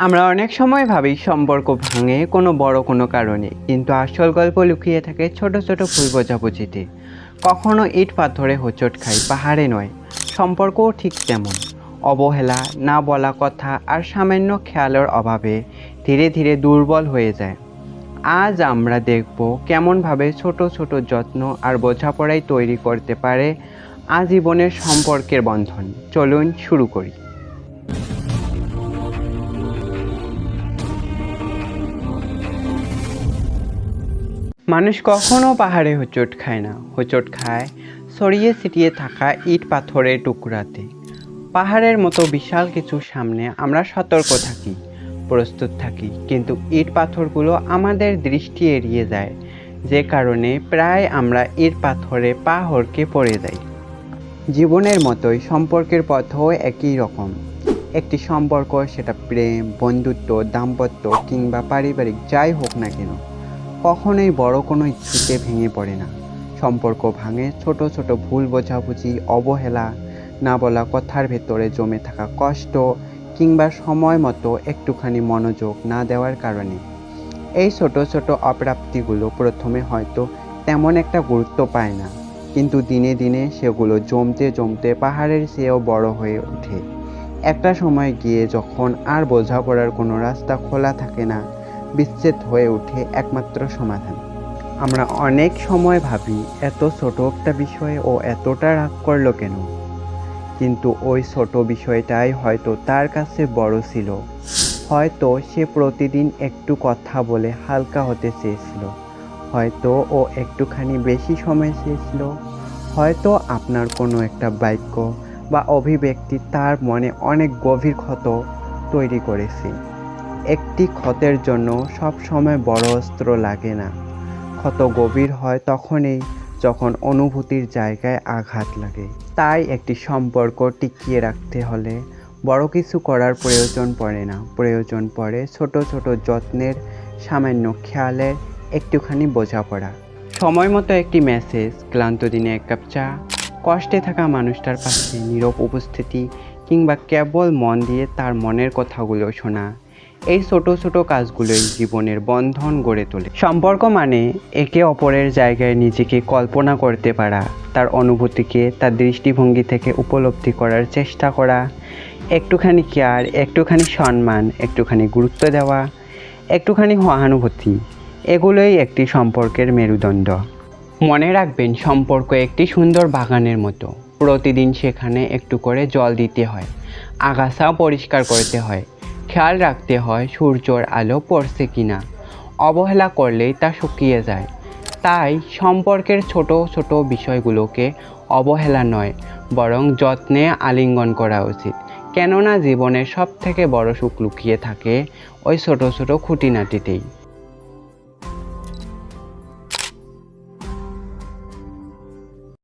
আমরা অনেক সময় ভাবি সম্পর্ক ভাঙে কোনো বড় কারণে, কিন্তু আসল গল্প লুকিয়ে থাকে ছোট ছোট ভুল বোঝাবুঝিতে। কখনো ইট পাথরে হোঁচট খায়, পাহাড়ে নয়। সম্পর্কও ঠিক তেমন। অবহেলা, না বলা কথা আর সামান্য খেয়ালের অভাবে ধীরে ধীরে দুর্বল হয়ে যায়। আজ আমরা দেখব কেমনভাবে ছোট ছোট যত্ন আর বোঝাপড়াই তৈরি করতে পারে আজীবনের সম্পর্কের বন্ধন। চলুন শুরু করি। মানুষ কখনো পাহাড়ে হোঁচট খায় না, হোঁচট খায় ছড়িয়ে ছিটিয়ে থাকা ইট পাথরের টুকরাতে। পাহাড়ের মতো বিশাল কিছুর সামনে আমরা সতর্ক থাকি, প্রস্তুত থাকি, কিন্তু ইট পাথরগুলো আমাদের দৃষ্টি এড়িয়ে যায়, যে কারণে প্রায় আমরা ইট পাথরে পা হড়কে পড়ে যাই। জীবনের মতোই সম্পর্কের পথও একই রকম। একটি সম্পর্ক, সেটা প্রেম, বন্ধুত্ব, দাম্পত্য কিংবা পারিবারিক যাই হোক না কেন, কখনোই বড় কোনো ইস্যুতে ভেঙে পড়ে না। সম্পর্ক ভাঙে ছোট ছোট ভুল বোঝাবুঝি, অবহেলা, না বলা কথার ভেতরে জমে থাকা কষ্ট কিংবা সময় মতো একটুখানি মনোযোগ না দেওয়ার কারণে। এই ছোট ছোট অপ্রাপ্তিগুলো প্রথমে হয়তো তেমন একটা গুরুত্ব পায় না, কিন্তু দিনে দিনে সেগুলো জমতে জমতে পাহাড়ের চেয়েও বড় হয়ে ওঠে। একটা সময় গিয়ে যখন আর বোঝাপড়ার কোনো রাস্তা খোলা থাকে না, বিচ্ছেদ হয়ে ওঠে একমাত্র সমাধান। আমরা অনেক সময় ভাবি, এত ছোট একটা বিষয়ে ও এতটা রাগ করলো কেন, কিন্তু ওই ছোট বিষয়টাই হয়তো তার কাছে বড় ছিল। হয়তো সে প্রতিদিন একটু কথা বলে হালকা হতে চেয়েছিল, হয়তো ও একটুখানি বেশি সময় চেয়েছিল, হয়তো আপনার কোনো একটা বাক্য বা অভিব্যক্তি তার মনে অনেক গভীর ক্ষত তৈরি করেছে। একটি ক্ষতের জন্য সব সময় বড় অস্ত্র লাগে না। ক্ষত গভীর হয় তখনই যখন অনুভূতির জায়গায় আঘাত লাগে। তাই একটি সম্পর্ক টিকিয়ে রাখতে হলে বড় কিছু করার প্রয়োজন পড়ে না, প্রয়োজন পড়ে ছোট ছোট যত্নের, সামান্য খেয়ালের, একটুখানি বোঝাপড়া। সময় মতো একটি মেসেজ, ক্লান্ত দিনে এক কাপ চা, কষ্টে থাকা মানুষটার পাশে নীরব উপস্থিতি, কিংবা কেবল মন দিয়ে তার মনের কথাগুলো শোনা। এই ছোট ছোট কাজগুলোই জীবনের বন্ধন গড়ে তোলে। সম্পর্ক মানে একে অপরের জায়গায় নিজেকে কল্পনা করতে পারা, তার অনুভূতিকে তার দৃষ্টিভঙ্গি থেকে উপলব্ধি করার চেষ্টা করা, একটুখানি কেয়ার, একটুখানি সম্মান, একটুখানি গুরুত্ব দেওয়া, একটুখানি সহানুভূতি, এগুলোই একটি সম্পর্কের মেরুদণ্ড। মনে রাখবেন, সম্পর্ক একটি সুন্দর বাগানের মতো। প্রতিদিন সেখানে একটু করে জল দিতে হয়, আগাছাও পরিষ্কার করতে হয়, খেয়াল রাখতে হয় সূর্যর আলো পড়ছে কিনা। অবহেলা করলেই তা শুকিয়ে যায়। তাই সম্পর্কের ছোট ছোট বিষয়গুলোকে অবহেলা নয়, বরং যত্নে আলিঙ্গন করা উচিত। কেননা জীবনের সবথেকে বড় সুখ লুকিয়ে থাকে ওই ছোট ছোট খুঁটিনাটিতেই।